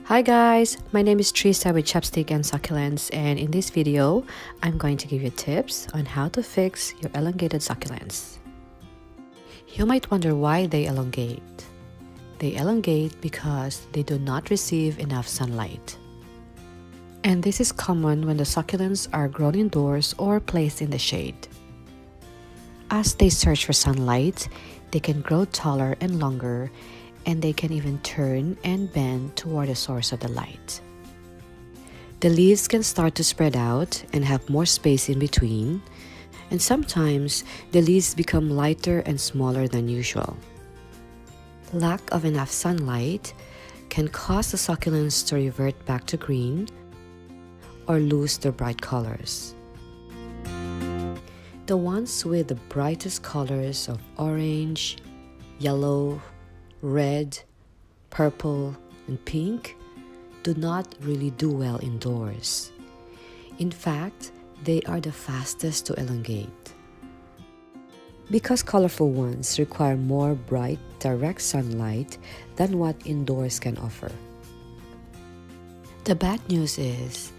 Hi guys, my name is Trista with Chapstick and Succulents, and in this video, I'm going to give you tips on how to fix your elongated succulents. You might wonder why they elongate. They elongate because they do not receive enough sunlight. And this is common when the succulents are grown indoors or placed in the shade. As they search for sunlight, they can grow taller and longer, and they can even turn and bend toward the source of the light. The leaves can start to spread out and have more space in between, and sometimes the leaves become lighter and smaller than usual. Lack of enough sunlight can cause the succulents to revert back to green or lose their bright colors. The ones with the brightest colors of orange, yellow, red, purple, and pink do not really do well indoors. In fact, they are the fastest to elongate. Because colorful ones require more bright, direct sunlight than what indoors can offer. The bad news is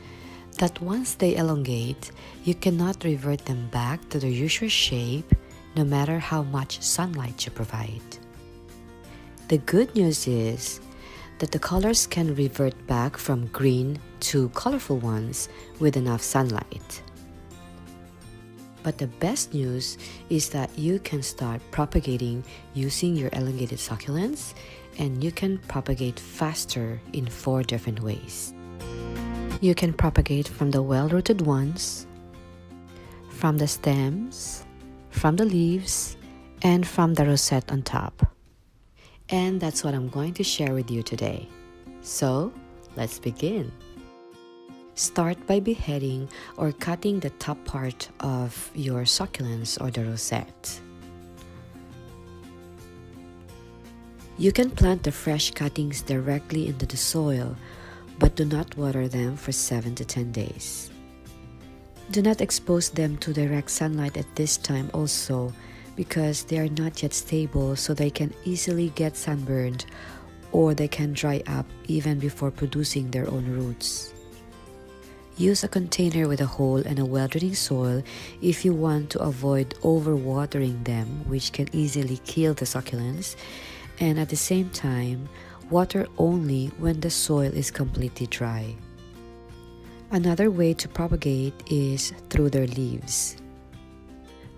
that once they elongate, you cannot revert them back to their usual shape no matter how much sunlight you provide. The good news is that the colors can revert back from green to colorful ones with enough sunlight. But the best news is that you can start propagating using your elongated succulents, and you can propagate faster in 4 different ways. You can propagate from the well-rooted ones, from the stems, from the leaves, and from the rosette on top. And that's what I'm going to share with you today. So, let's begin. Start by beheading or cutting the top part of your succulents or the rosette. You can plant the fresh cuttings directly into the soil, but do not water them for 7 to 10 days. Do not expose them to direct sunlight at this time also, because they are not yet stable, so they can easily get sunburned or they can dry up even before producing their own roots. Use a container with a hole and a well-draining soil if you want to avoid overwatering them, which can easily kill the succulents, and at the same time, water only when the soil is completely dry. Another way to propagate is through their leaves.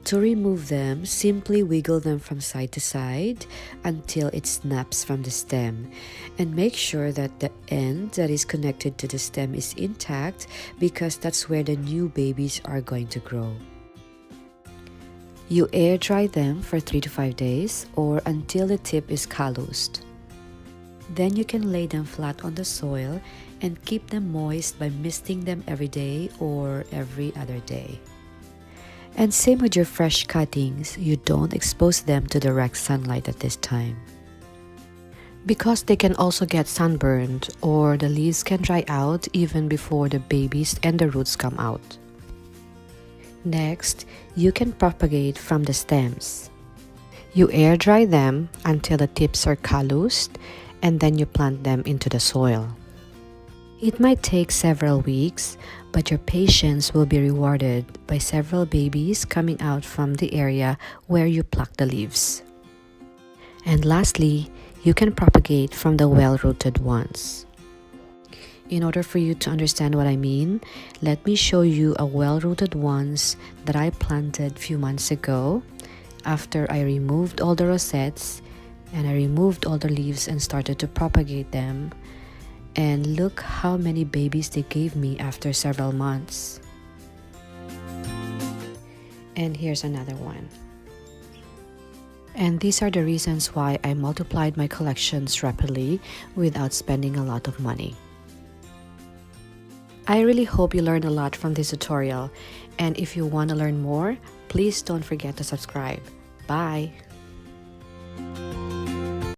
To remove them, simply wiggle them from side to side until it snaps from the stem, and make sure that the end that is connected to the stem is intact, because that's where the new babies are going to grow. You air dry them for 3 to 5 days or until the tip is calloused. Then you can lay them flat on the soil and keep them moist by misting them every day or every other day. And same with your fresh cuttings, you don't expose them to direct sunlight at this time, because they can also get sunburned or the leaves can dry out even before the babies and the roots come out. Next, you can propagate from the stems. You air dry them until the tips are calloused, and then you plant them into the soil. It might take several weeks, but your patience will be rewarded by several babies coming out from the area where you pluck the leaves. And lastly, you can propagate from the well-rooted ones. In order for you to understand what I mean, let me show you a well-rooted ones that I planted a few months ago after I removed all the rosettes and I removed all the leaves and started to propagate them. And look how many babies they gave me after several months. And here's another one. And these are the reasons why I multiplied my collections rapidly without spending a lot of money. I really hope you learned a lot from this tutorial. And if you want to learn more, please don't forget to subscribe. Bye!